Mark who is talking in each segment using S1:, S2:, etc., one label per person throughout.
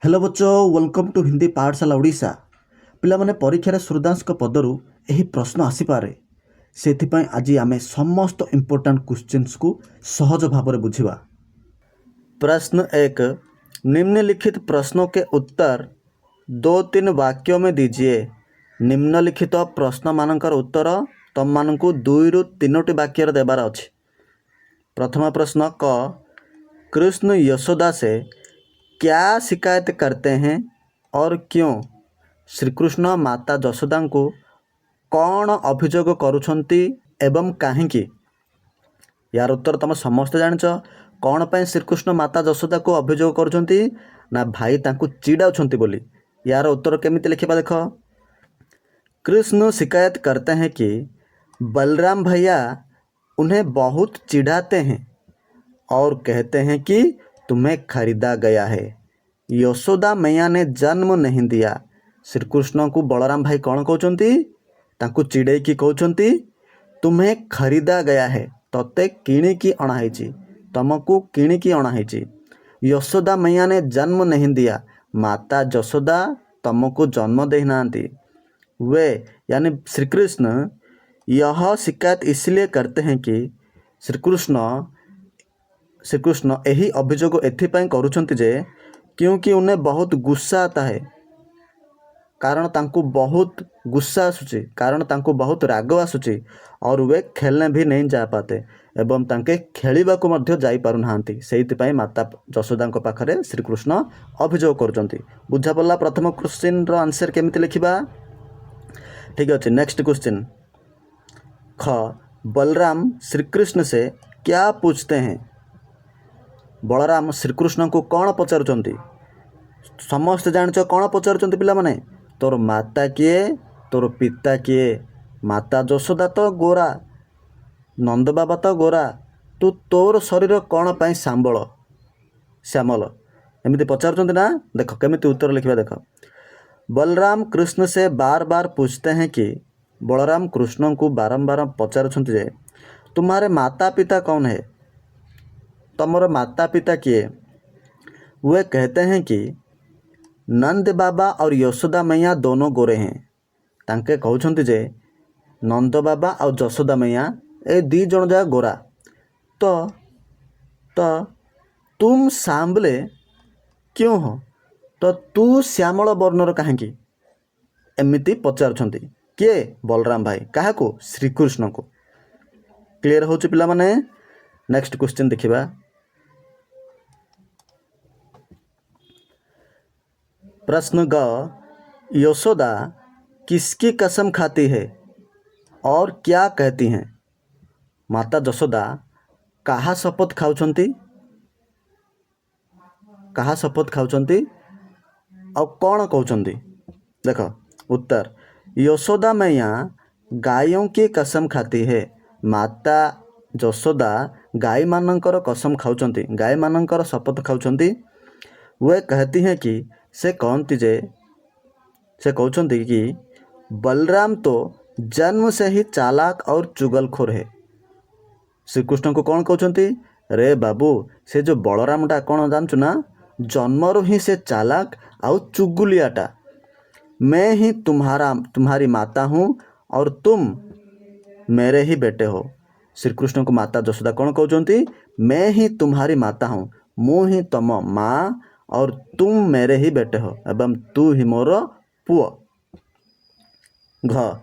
S1: Hello बच्चों, welcome to Hindi पाठशाला ओडिशा। पिलामाने परीक्षार श्रोतांश पदरु यही प्रश्न आसीपे से आज आम समस्त इम्पोर्टाट क्वेश्चंस को सहज भाव में बुझा। प्रश्न एक, निम्नलिखित प्रश्नों के उत्तर 2-3 वाक्यों में दीजिए। निम्नलिखित प्रश्न मानकर उत्तर तुम मान 2-3 वाक्य देवार अच्छे। प्रथम प्रश्न क, कृष्ण यशोदा से क्या शिकायत करते हैं और क्यों? श्री कृष्ण माता यशोदा को कौन अभियोग करुछंती एवं काहींकी? यार उत्तर तुम समस्ते जानिच। कौन पर श्रीकृष्ण माता यशोदा को अभियोग करुछंती ना भाई तांकु चिड़ाउछंती बोली। यार उत्तर केमिति लिखिबा देख। कृष्ण शिकायत करते हैं कि बलराम भैया उन्हें बहुत चिढ़ाते हैं और कहते हैं कि तुम्हें खरीदा गया है। यशोदा मैया ने जन्म नहीं दिया। श्री कृष्ण को बलराम भाई कौन कहते? तांकु चिड़े की कहते तुम्हें खरीदा गया है, तते किणिकी अणाई, तुमको किणिकी अणाई। यशोदा मैया ने जन्म नहीं दिया, माता यशोदा तुमको जन्म दे नाती। वे यानी श्री कृष्ण यह शिकायत इसलिए करते हैं कि श्री कृष्ण यही अभियोग एथिपाई करुछंती जे क्योंकि उन्हें बहुत गुस्सा आता है, कारण तांको बहुत गुस्सा आसुची, कारण तांको बहुत राग आसुची और वे खेलने भी नहीं जा पाते एवं तांके खेलिबा को मध्य जाई पारु नाहांती। सेइथिपाई माता यशोदा पाखरे श्री कृष्ण अभियोग करुचंती। बुझा पड़ला प्रथम क्वेश्चन रो आंसर केमिति लिखिबा। ठीक अच्छे। नेक्स्ट क्वेश्चन ख, बलराम श्री कृष्ण से क्या पूछते हैं? बलराम श्रीकृष्ण को कौन पचारुचंती? समस्त जानिच कौन पचारुचंती पिला माने? तोर माता किए, तोर पिता किए? माता यशोदा तो गोरा, नंद बाबा तो गोरा, तू तोर शरीर कौन पाई श्यामल एमती पचारुचंती ना। देख केमिति उत्तर लिखिबा देख। बलराम कृष्ण से बार बार पूछते हैं कि बलराम कृष्ण को बारंबार पचारुचंती जे तुम्हारे माता पिता कौन है, तुमर माता पिता किए? वे कहते हैं कि नंद बाबा और यशोदा मैया दोनों गोरे हैं। तांके कहउछंती जे नंद बाबा और यशोदा मैया ए दी जन जा गोरा, तो तुम सांबले क्यों हो? तो तू श्यामल वर्णर कहीं? एमिति पचारुछंती किए? बलराम भाई काहा को? श्रीकृष्ण को। क्लियर हो पिला माने? नेक्स्ट क्वेश्चन देखिबा। प्रश्न ग, यशोदा किसकी कसम खाती है और क्या कहती हैं? माता यशोदा कहा शपथ खाउछंती, कहा शपथ खाउछंती और कौन कहउछंती? देख उत्तर, यशोदा मैया गायों की कसम खाती है। माता यशोदा गाय मानकर कसम खाउछंती, गाय मानकर शपथ खाउछंती। वे कहती हैं कि से कहती जे से कहते कि बलराम तो जन्म से ही चालाक और चुगलखोर है। श्री कृष्ण को कौन कहते? रे बाबू, से जो बलरामटा कौन जानचु ना, जन्मरू ही से चालाक और चुगुलियाटा। मैं ही तुम्हारी माता हूँ और तुम मेरे ही बेटे हो। श्री कृष्ण को माता यशोदा कौन कहते? मैं ही तुम्हारी माता हूँ, मु ही तुम माँ और तुम मेरे ही बेटे हो एवं तू ही मोर पुओ। घ,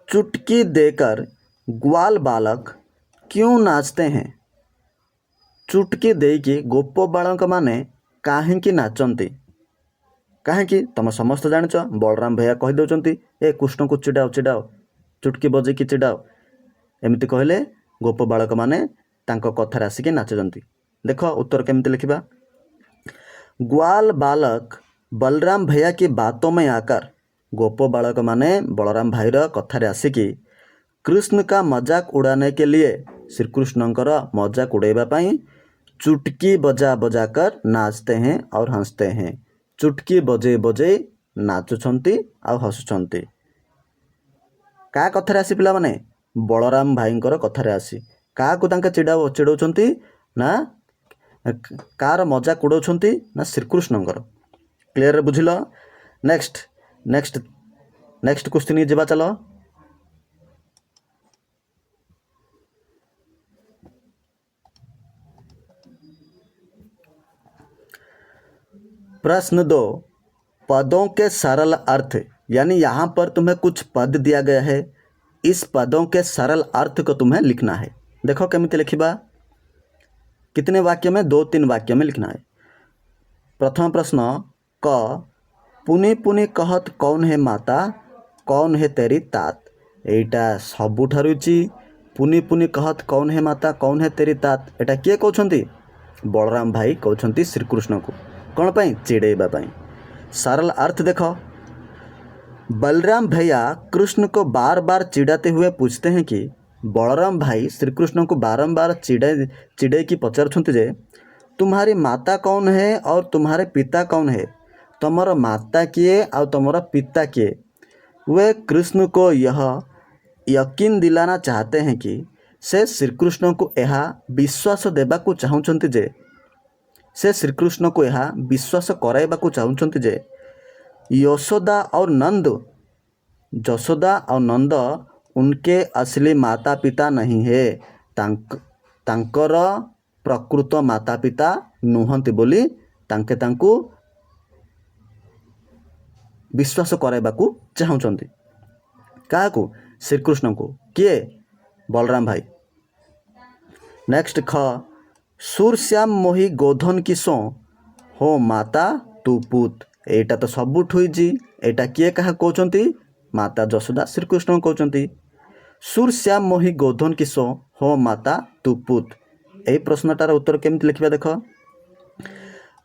S1: चुटकी देकर ग्वाल बालक क्यों नाचते हैं? चुटकी देकी गोप बालक माने काहींकी नाचंती? काहींकी तुम समस्त जानिच। बलराम भैया कही दउचंती ए कृष्ण को चिड़ाओ चिड़ाओ, चुटकी बजेकी चिड़ाओ। एमती कहले गोप बालक माने तांको कथार आसिकी नाचुचंती। देख उत्तर केमिति लिखिबा। ग्वाल बालक बलराम भैया की बातों में आकर, गोप बालक माने बलराम भाईर कथारे आसिकी कृष्ण का मजाक उड़ाने के लिए, श्री कृष्णकर मजाक उड़ाइबा पाई चुटकी बजा बजा कर नाचते हैं और हंसते हैं। चुटकी बजे बजे नाचुछंती और हसुछंती। का कथारे आसी पिला माने? बलराम भाईंकर कथारे आसी का को तांके चिड़ाउछंती ना, कार मजाक उड़ाउछंती ना श्रीकृष्णଙ୍କର। क्लियर बुझिल। नेक्स्ट नेक्स्ट नेक्स्ट क्वेश्चन जीवा चलो। प्रश्न 2, पदों के सरल अर्थ, यानी यहाँ पर तुम्हें कुछ पद दिया गया है, इस पदों के सरल अर्थ को तुम्हें लिखना है। देखो केमिति लिखिबा, कितने वाक्य में, 2-3 वाक्य में लिखना है। प्रथम प्रश्न, क पुनि पुनि कहत कौन है माता, कौन है तेरी तात। एटा सबुठारु ची पुनि पुनि कहत कौन है माता, कौन है तेरी तात, एटा किए कहउछंती, बलराम भाई कहउछंती श्रीकृष्ण को, कौन पाई, चिड़ेबा पाई। सरल अर्थ देखो, बलराम भैया कृष्ण को बार बार चिढ़ाते हुए पूछते हैं कि बलराम भाई श्रीकृष्ण को बारंबार चिड़े की पचारुछंती जे तुम्हारी माता कौन है और तुम्हारे पिता कौन है, तुमर माता किए और तुमर पिता किए। वे कृष्ण को यह यकीन दिलाना चाहते हैं कि से श्रीकृष्ण को यह विश्वास देवाकू चाहूँचंती जे से श्रीकृष्ण को यह विश्वास कराइबाकू चाहूँचंती जे यशोदा और नंद उनके असली माता पिता नहीं है, तांकर प्रकृत माता पिता नुहंती बोली तांकू विश्वास कराइबाकू चाहूँचंती। काहाकू, श्रीकृष्ण को, किए, बलराम भाई। नेक्स्ट ख, सूरश्याम मोही गोधन किसो हो माता तू पुत। एटा तो सबुठ हुईजी, एटा किए कहा कहउचंती, माता यशोदा श्रीकृष्ण कहउचंती। सूरश्याम मोही गोधन किसो हो माता तू पुत। यही प्रश्नटार उत्तर केमिति लिखिबा देखो,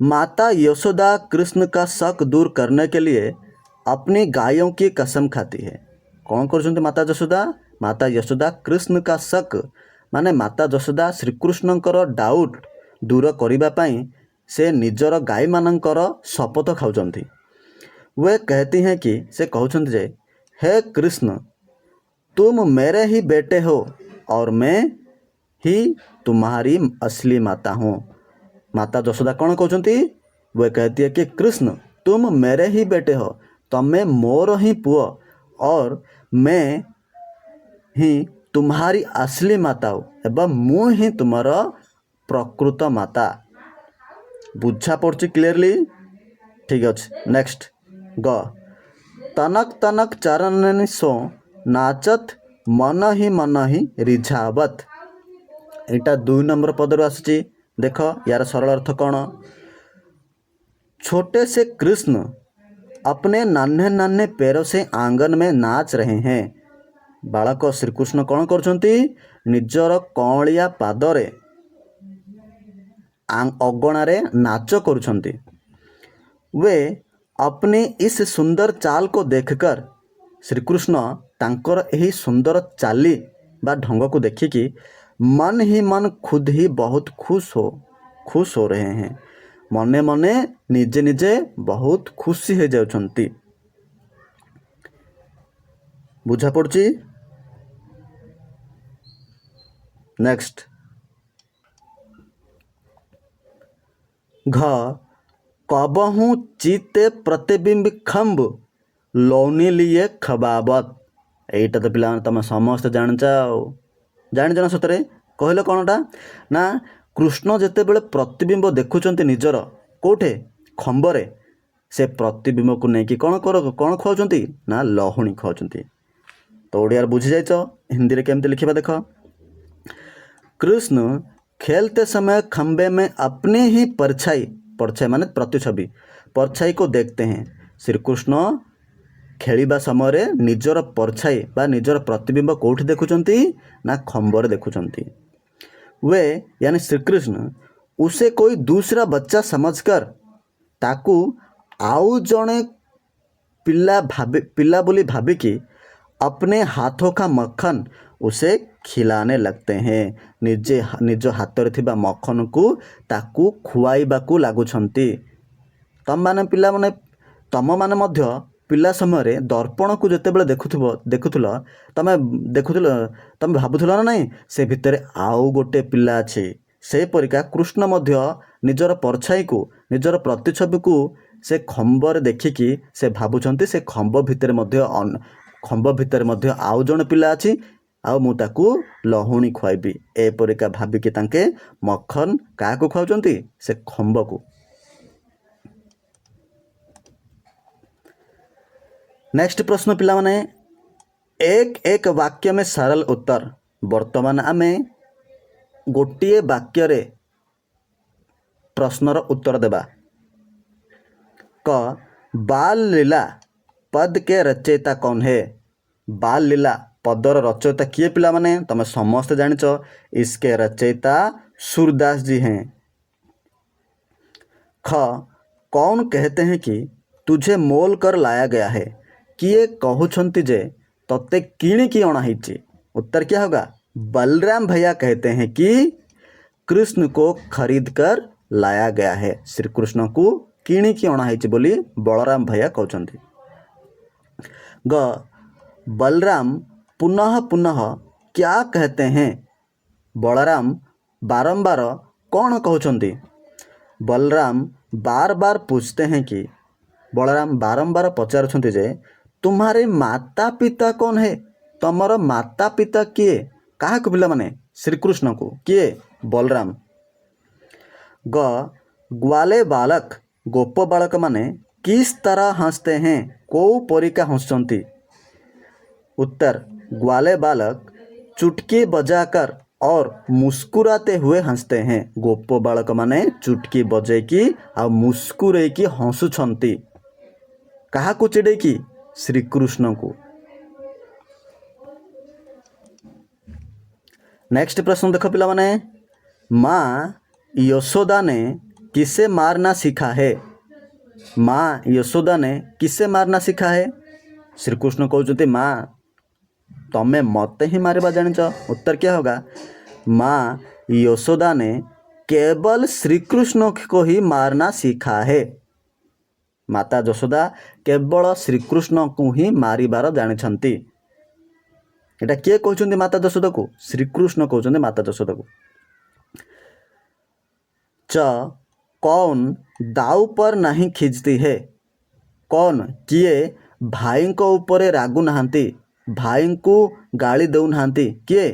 S1: माता यशोदा कृष्ण का शक दूर करने के लिए अपनी गायों की कसम खाती है। कौन कर माता यशोदा, माता यशोदा कृष्ण का शक माने माता यशोदा श्रीकृष्णकर डाउट दूर करिबा पई से निजर गाय मानकर शपथ खाउचंती। वे कहती हैं कि से कहउचंती जे हे कृष्ण तुम मेरे ही बेटे हो और मैं ही तुम्हारी असली माता हूँ। माता यशोदा कौन कहउचंती, वे कहती है कि कृष्ण तुम मेरे ही बेटे हो, तमें मोर ही पुओ और मैं ही तुम्हारी असली माता हो एवं मु ही तुमर प्रकृत माता। बुझा पड़ची क्लियरली, ठीक अच्छे। नेक्स्ट ग, तनक तनक चरण सो नाचत मन ही रिझावत। एटा 2 नंबर पदर आसुची। देखो यार सरल अर्थ कौन, छोटे से कृष्ण अपने नन्हे नन्हे पैरों से आंगन में नाच रहे हैं। बालक श्रीकृष्ण कौन करछंती, निजर कौलिया पादरे अगणारे नाच करुछंती। वे अपनी इस सुंदर चाल को देखकर श्रीकृष्ण तांकर यही सुंदर चाली बा ढंग को देखिकी मन ही मन खुद ही बहुत खुश हो रहे हैं। मने मने निजे निजे बहुत खुशी हो जाउछंती। बुझा पड़ची। नेक्स्ट घ, कबहू चिते प्रतिबिंब खम्ब लौनी लिए खबाबत। एटा तो पिला तुम समस्त जान ना सतरे, कहले कौनटा ना कृष्ण जितेबले प्रतिबिंब देखुचंती निजर कोठे खंबरे, से प्रतिबिंब को लेकिन कौन खुआउचंती ना लहुणी खुआउचंती। तो ओडियार बुझी जाइछ, हिंदी रे केमते लिखिबा देखो, कृष्ण खेलते समय खंबे में अपनी ही परछाई माने प्रतिछवि परछाई को देखते हैं। श्रीकृष्ण खेलिबा समय निजर परछाई बा निजर प्रतिबिंब कोठी देखुचंती ना खंबरे देखुचंती। वे यानी श्रीकृष्ण उसे कोई दूसरा बच्चा समझकर ताकू आउ जड़े पिला बोली भाविकी अपने हाथों का मक्खन उसे खिलाने लगते हैं। निज हाथ रे थिबा मक्खन को ताकू खुआइबाकू लागुछंती। तम माने पिला माने तम माने मध्य पिला समय दर्पण को जितेबले देखुथुल तमे भाबुथुल ना नहीं से भितर आउ गोटे पिला अच्छे। से परिका कृष्ण मध्य निजर परछाई को निजर प्रतिछवि को से खंबर देखिकी से भाबुछंती से खंब भितर मध्य आउ जण पिला अछि आउ मु ताकू लहुणी खुआइबी एपरिका भाबिकी तांके मक्खन काहाकू खुआउछंती से खंब को। नेक्स्ट प्रश्न पिला माने एक एक वाक्य में सरल उत्तर। वर्तमान आमे गोटिए वाक्य रे प्रश्नर उत्तर देबा। क बाल लीला पद के रचयिता कौन है? बाल लीला पदर रचयिता किए पिला माने तमे समस्त जानिच इसके रचयिता सूरदास जी हैं। ख कौन कहते हैं कि तुझे मोल कर लाया गया है? किए कहउछंती जे तते किणी की अणा हिची? उत्तर क्या होगा? बलराम भैया कहते हैं कि कृष्ण को खरीद कर लाया गया है। श्री कृष्ण को किणी की अणा हिची बोली बलराम भैया कहउछंती। ग बलराम पुनः पुनः क्या कहते हैं? बलराम बारंबार कौन कहउछंती? बलराम बार बार पूछते हैं कि बलराम बारंबार पचारुछंती जे तुम्हारे माता पिता कौन है? तमर माता पिता किए? काहा को पिला माने? श्री कृष्ण को। किए? बलराम। ग ग्वाले बालक गोप बालक माने किस तरह हंसते हैं? को परिका हंसचंती? उत्तर ग्वाले बालक चुटकी बजाकर और मुस्कुराते हुए हंसते हैं। गोप बालक माने चुटकी बजेकी आ मुस्कुरेकी हंसुछंती। काहा को चिड़ेकी? श्री कृष्ण को। नेक्स्ट प्रश्न देखो पिला माने माँ यशोदा ने किसे मारना सीखा है? माँ यशोदा ने किसे मारना सीखा है? श्री कृष्ण कहते माँ तमे मते ही मारिबा जानिच। उत्तर क्या होगा? माँ यशोदा ने केवल श्री कृष्ण को ही मारना सीखा है। माता यशोदा केवल श्री कृष्ण को ही मारिबार जानिछंती। एटा किए कहउछंती माता यशोदा को? श्री कृष्ण कहउछंती माता यशोदा को। च कौन दाऊ पर नहीं खिंचती है? कौन किए भाई को ऊपर रागु नहांती? भाई को गाली दउ नहांती? किए?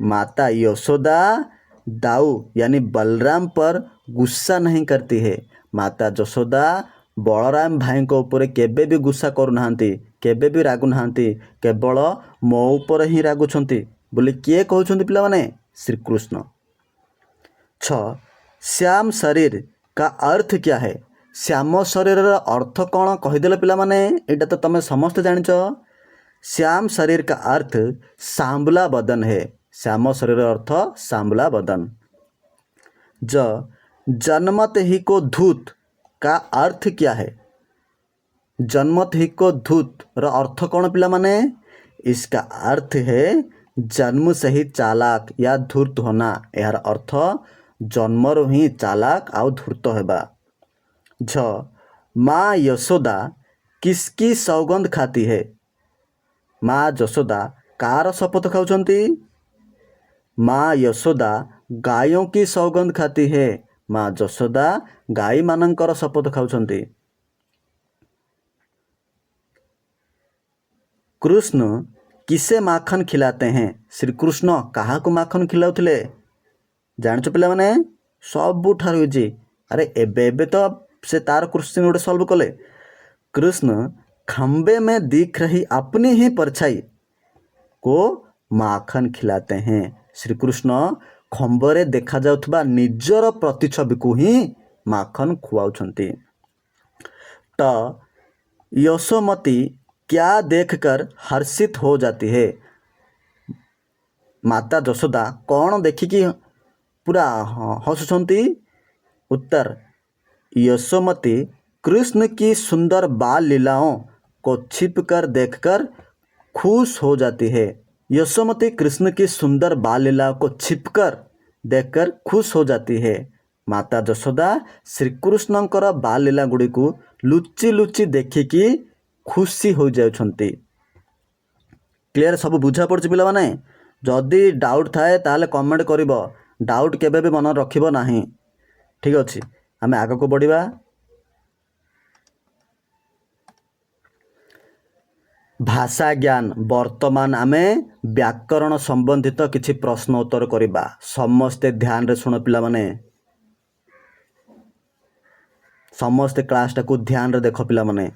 S1: माता यशोदा दाऊ यानी बलराम पर गुस्सा नहीं करती है। माता यशोदा बलराम भाई को ऊपर केबे भी गुस्सा करू नहांती, केबे भी रागु नहांती, केवल मो ऊपर ही रागुछंती बोली किए कहउछंती पिला माने? श्री कृष्ण। छ श्याम शरीर का अर्थ क्या है? श्याम शरीर अर्थ कौन कहीदेले पिला माने? एटा तो तमे समस्त जानिच। श्याम शरीर का अर्थ सांबला बदन है। श्याम शरीर अर्थ सांबला बदन। ज जन्मत ही को धूत का अर्थ क्या है? जन्मत ही को धूत र अर्थ कौन पिला माने? इसका अर्थ है जन्म से ही चालाक या धूर्त होना। यार अर्थ जन्मरु ही चालाक आउ धूर्त हेबा। झ माँ यशोदा किसकी सौगंध खाती है? माँ यशोदा कार शपथ खाउछंती? माँ यशोदा गायों की सौगंध खाती है। माँ यशोदा गाई मानकर शपथ खाउछंती। कृष्ण किसे माखन खिलाते हैं? श्री कृष्ण काहा को माखन खिलाउथिले? जानिछ पिला माने सब ठारु इजी। अरे एबे एबे तो से तार क्वेश्चन गोटे सॉल्व कले। कृष्ण खंबे में दिख रही अपनी ही परछाई को माखन खिलाते हैं। श्री कृष्ण खंबरे देखा जाउथबा निजर प्रतिछवि को ही माखन खुआउछंती। ट यशोमती क्या देखकर हर्षित हो जाती है? माता यशोदा कौन देखिकी पूरा हंसुछंती? उत्तर यशोमती कृष्ण की सुंदर बाल लीलाओं को छिपकर देखकर खुश हो जाती है। यशोमती कृष्ण की सुंदर बाल लीलाओं को छिपकर देखकर खुश हो जाती है। माता यशोदा श्री कृष्णଙ୍କର बाल लीला गुड़ी को लुचि लुचि देखिकी खुशी हो जाउछंती। क्लियर सब बुझा पड़छ पिला माने? जदि डाउट थाए ताले कमेंट करिवो। डाउट केबे भी मन रखिबो नाही। ठीक अछि आमे आगो को बढ़िबा। भाषा ज्ञान वर्तमान आमे व्याकरण संबंधित किछि प्रश्न उत्तर करिबा समस्ते ध्यान रे सुन पिला माने समस्ते क्लास टाकू ध्यान रे देखो पिला माने।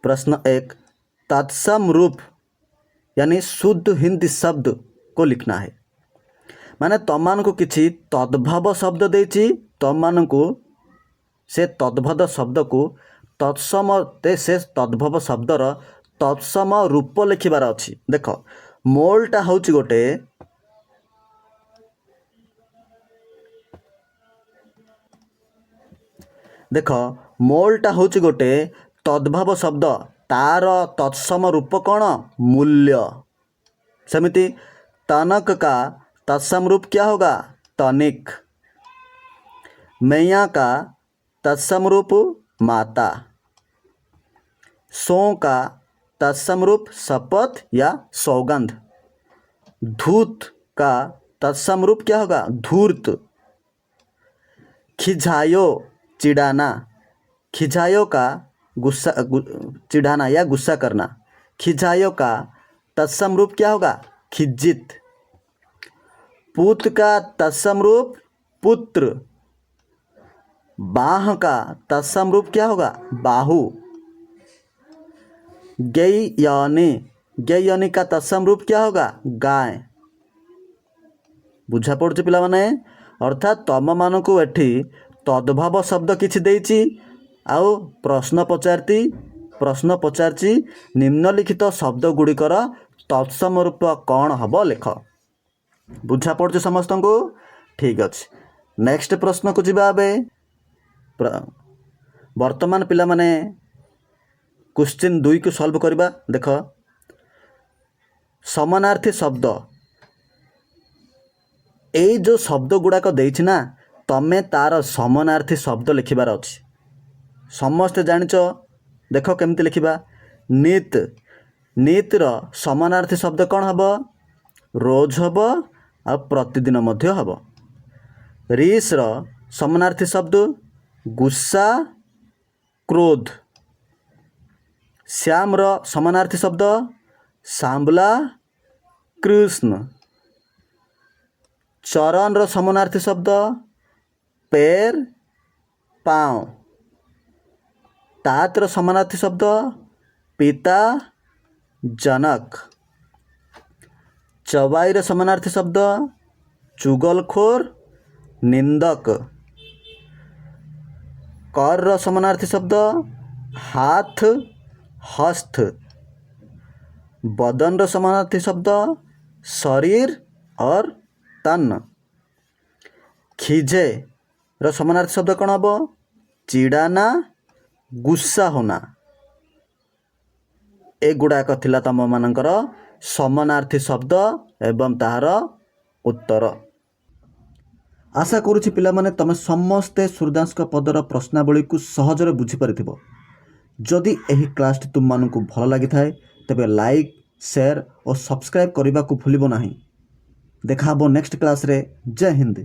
S1: प्रश्न 1 तत्सम रूप यानी शुद्ध हिंदी शब्द को लिखना है। माने तमान को किछि तद्भव शब्द देछि तमान को से तद्भव शब्द को तत्सम से तद्भव शब्दर तत्सम रूप लिखिबार अछि। देख मोलटा होछि गोटे देख मोलटा होछि गोटे तद्भव शब्द तार तत्सम रूप कौन मूल्य। सेमिति तनक का तत्सम रूप क्या होगा तनिक। मैया का तत्सम रूप माता। सो का तत्सम रूप शपथ या सौगंध। धूत का तत्सम रूप क्या होगा धूर्त। खिझायो चिढ़ाना। खिझायो का गुस्सा चिढ़ाना या गुस्सा करना। खिझायो का तत्सम रूप क्या होगा खिज्जित। पूत का तत्सम रूप पुत्र। बाह का तत्सम रूप क्या होगा बाहु। गैयनी का तत्सम रूप क्या होगा गाय। बुझा पड़ुछि पिला माने अर्थात तम मानकु एठी तद्भव शब्द किछि देइछि आउ प्रश्न पचारछि निम्नलिखित शब्द गुड़िकर तत्सम रूप कौन हब लेख। बुझा पड़ुछि समस्त को ठीक अछि। नेक्स्ट प्रश्न को जिबा बे वर्तमान पिला माने क्वेश्चन 2 को सॉल्व करबा। देख समानार्थी शब्द ए जो शब्द गुड़ाक देइछि ना तमे तार समानार्थी शब्द लिखिबार अछि। समस्त जानिच देख केमती लिखिबा। नित नित रो समानार्थी शब्द कौन हब रोज हब आ प्रतिदिन मध्य हब। रिस रो समानार्थी शब्द गुस्सा क्रोध। श्याम रो समानार्थी शब्द सांबला कृष्ण। चरण रो समानार्थी शब्द पैर पाँव। तात रो समानार्थी शब्द पिता जनक। चवाई रो समानार्थी शब्द चुगलखोर निंदक। कर रो समानार्थी शब्द हाथ हस्त। बदन रो समानार्थी शब्द शरीर और तन। खिजे रो समानार्थी शब्द कौन हब चिड़ाना गुस्सा होना। ए गुड़ाक थिला तम मानकर समानार्थी शब्द एवं ताहार उत्तर। आशा करुछि पिला माने तमे समस्ते सूर्यदास पदर प्रश्नावली को सहजरे बुझी पारिथिबो। जदि एही क्लास तुम मानकु भल लागि थाए तबे लाइक शेयर और सब्सक्राइब करने को भूलिबो नाही। देखा हबो नेक्स्ट क्लास रे। जय हिंद।